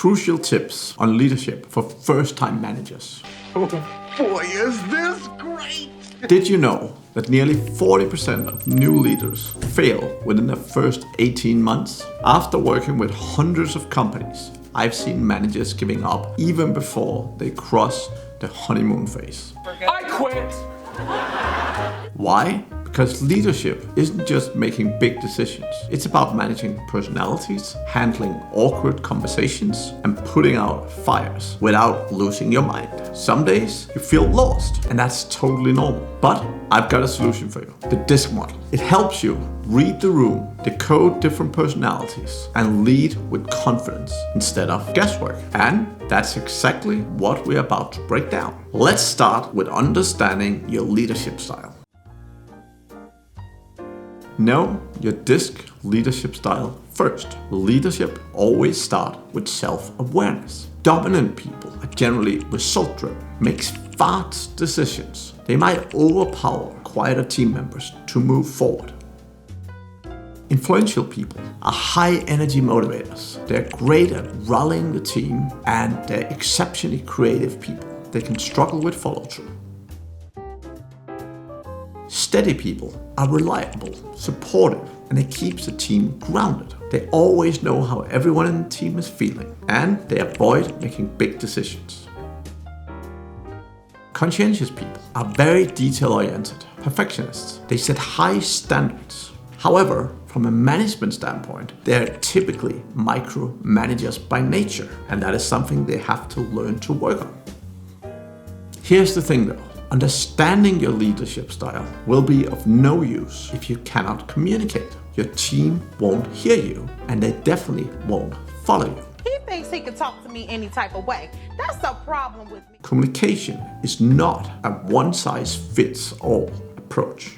crucial tips on leadership for first-time managers. Oh boy, is this great! Did you know that nearly 40% of new leaders fail within their first 18 months? After working with hundreds of companies, I've seen managers giving up even before they cross the honeymoon phase. I quit! Why? Because leadership isn't just making big decisions. It's about managing personalities, handling awkward conversations, and putting out fires without losing your mind. Some days you feel lost, and that's totally normal. But I've got a solution for you. The DISC model. It helps you read the room, decode different personalities, and lead with confidence instead of guesswork. And that's exactly what we're about to break down. Let's start with understanding your leadership style. Know your DISC leadership style first. Leadership always starts with self-awareness. Dominant people are generally result-driven, makes fast decisions. They might overpower quieter team members to move forward. Influential people are high-energy motivators. They're great at rallying the team, and they're exceptionally creative people. They can struggle with follow-through. Steady people are reliable, supportive, and it keeps the team grounded. They always know how everyone in the team is feeling, and they avoid making big decisions. Conscientious people are very detail-oriented, perfectionists. They set high standards. However, from a management standpoint, they're typically micromanagers by nature, and that is something they have to learn to work on. Here's the thing though. Understanding your leadership style will be of no use if you cannot communicate. Your team won't hear you, and they definitely won't follow you. He thinks he can talk to me any type of way. That's the problem with me. Communication is not a one-size-fits-all approach.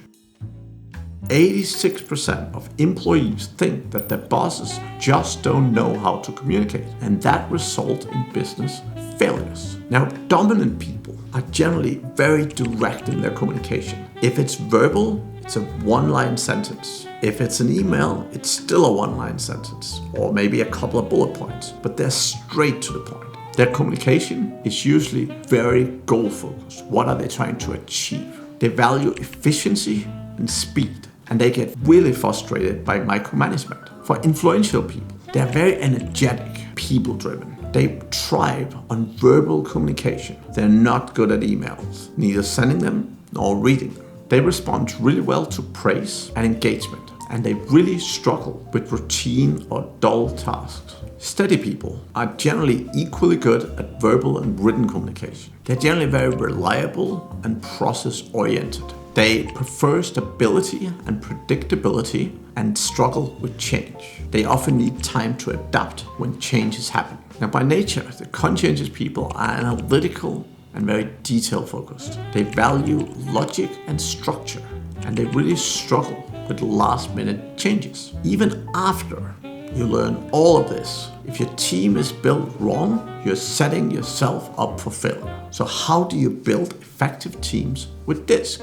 86% of employees think that their bosses just don't know how to communicate, and that results in business failures. Now, dominant people are generally very direct in their communication. If it's verbal, it's a one-line sentence. If it's an email, it's still a one-line sentence, or maybe a couple of bullet points, but they're straight to the point. Their communication is usually very goal-focused. What are they trying to achieve? They value efficiency and speed, and they get really frustrated by micromanagement. For influential people, they're very energetic, people-driven. They thrive on verbal communication. They're not good at emails, neither sending them nor reading them. They respond really well to praise and engagement, and they really struggle with routine or dull tasks. Steady people are generally equally good at verbal and written communication. They're generally very reliable and process-oriented. They prefer stability and predictability and struggle with change. They often need time to adapt when change is happening. Now, by nature, the conscientious people are analytical and very detail-focused. They value logic and structure, and they really struggle with last-minute changes. Even after you learn all of this, if your team is built wrong, you're setting yourself up for failure. So how do you build effective teams with DISC?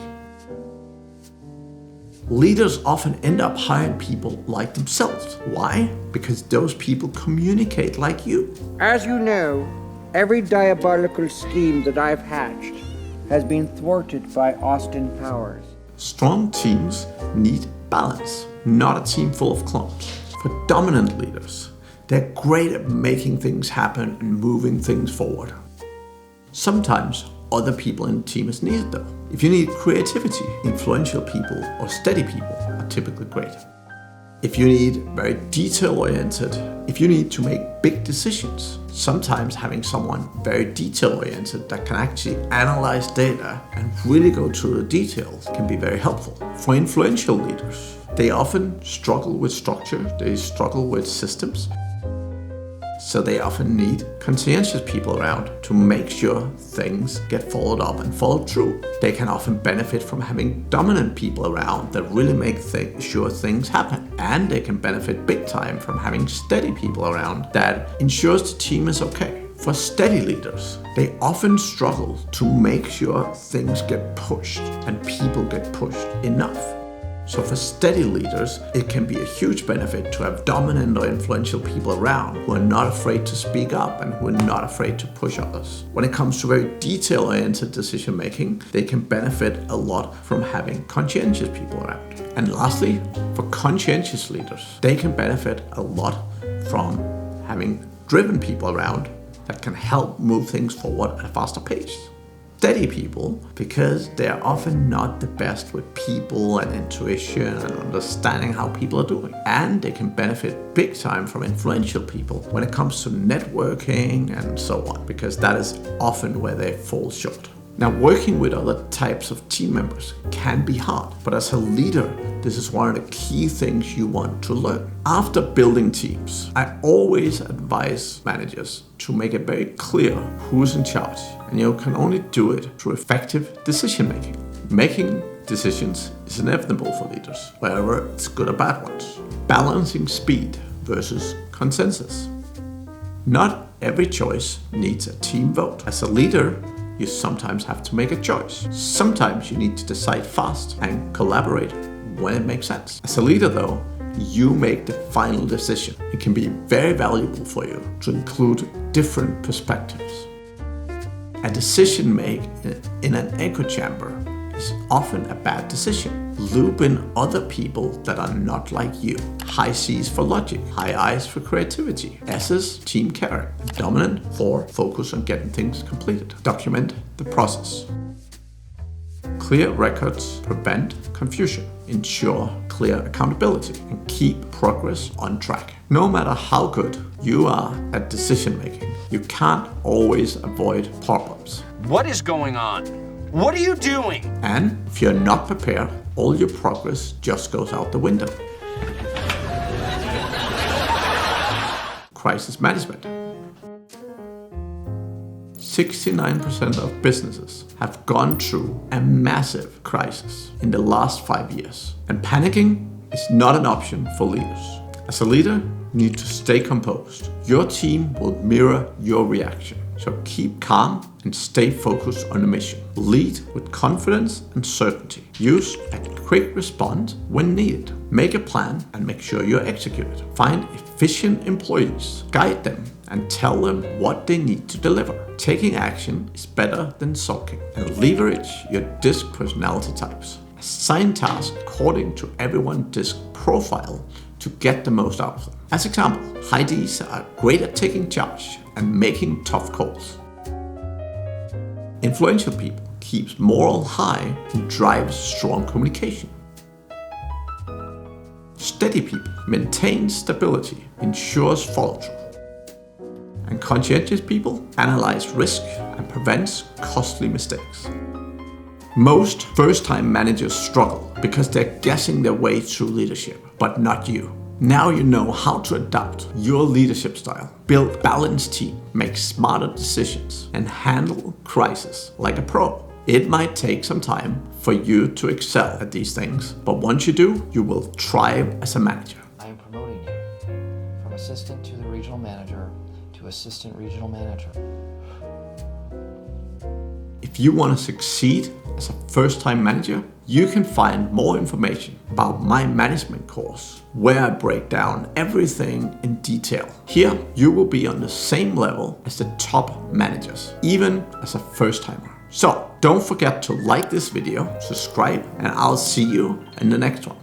Leaders often end up hiring people like themselves. Why? Because those people communicate like you. As you know, every diabolical scheme that I've hatched has been thwarted by Austin Powers. Strong teams need balance, not a team full of clones. For dominant leaders, they're great at making things happen and moving things forward. Sometimes other people in the team is needed though. If you need creativity, influential people or steady people are typically great. If you need very detail-oriented, if you need to make big decisions, sometimes having someone very detail-oriented that can actually analyze data and really go through the details can be very helpful. For influential leaders, they often struggle with structure, they struggle with systems. So they often need conscientious people around to make sure things get followed up and followed through. They can often benefit from having dominant people around that really make sure things happen. And they can benefit big time from having steady people around that ensures the team is okay. For steady leaders, they often struggle to make sure things get pushed and people get pushed enough. So for steady leaders, it can be a huge benefit to have dominant or influential people around who are not afraid to speak up and who are not afraid to push others. When it comes to very detail-oriented decision making, they can benefit a lot from having conscientious people around. And lastly, for conscientious leaders, they can benefit a lot from having driven people around that can help move things forward at a faster pace. Steady people, because they're often not the best with people and intuition and understanding how people are doing. And they can benefit big time from influential people when it comes to networking and so on, because that is often where they fall short. Now, working with other types of team members can be hard, but as a leader, this is one of the key things you want to learn. After building teams, I always advise managers to make it very clear who's in charge, and you can only do it through effective decision making. Making decisions is inevitable for leaders, whether it's good or bad ones. Balancing speed versus consensus. Not every choice needs a team vote. As a leader, you sometimes have to make a choice. Sometimes you need to decide fast and collaborate when it makes sense. As a leader though, you make the final decision. It can be very valuable for you to include different perspectives. A decision made in an echo chamber is often a bad decision. Loop in other people that are not like you. High C's for logic, high I's for creativity, S's team caring, dominant for focus on getting things completed. Document the process. Clear records prevent confusion, ensure clear accountability, and keep progress on track. No matter how good you are at decision making, you can't always avoid pop-ups. What is going on? What are you doing? And if you're not prepared, all your progress just goes out the window. Crisis management. 69% of businesses have gone through a massive crisis in the last 5 years. And panicking is not an option for leaders. As a leader, you need to stay composed. Your team will mirror your reaction. So keep calm and stay focused on the mission. Lead with confidence and certainty. Use a quick response when needed. Make a plan and make sure you execute it. Find efficient employees, guide them, and tell them what they need to deliver. Taking action is better than sulking. And leverage your DISC personality types. Assign tasks according to everyone's DISC profile to get the most out of them. As example, high Ds are great at taking charge and making tough calls. Influential people keeps morale high and drives strong communication. Steady people maintain stability, ensures follow-through. And conscientious people analyze risk and prevents costly mistakes. Most first-time managers struggle because they're guessing their way through leadership, but not you. Now you know how to adapt your leadership style, build a balanced team, make smarter decisions, and handle crisis like a pro. It might take some time for you to excel at these things, but once you do, you will thrive as a manager. I am promoting you from assistant to the regional manager to assistant regional manager. If you want to succeed as a first-time manager, you can find more information about my management course, where I break down everything in detail. Here, you will be on the same level as the top managers, even as a first-timer. So, don't forget to like this video, subscribe, and I'll see you in the next one.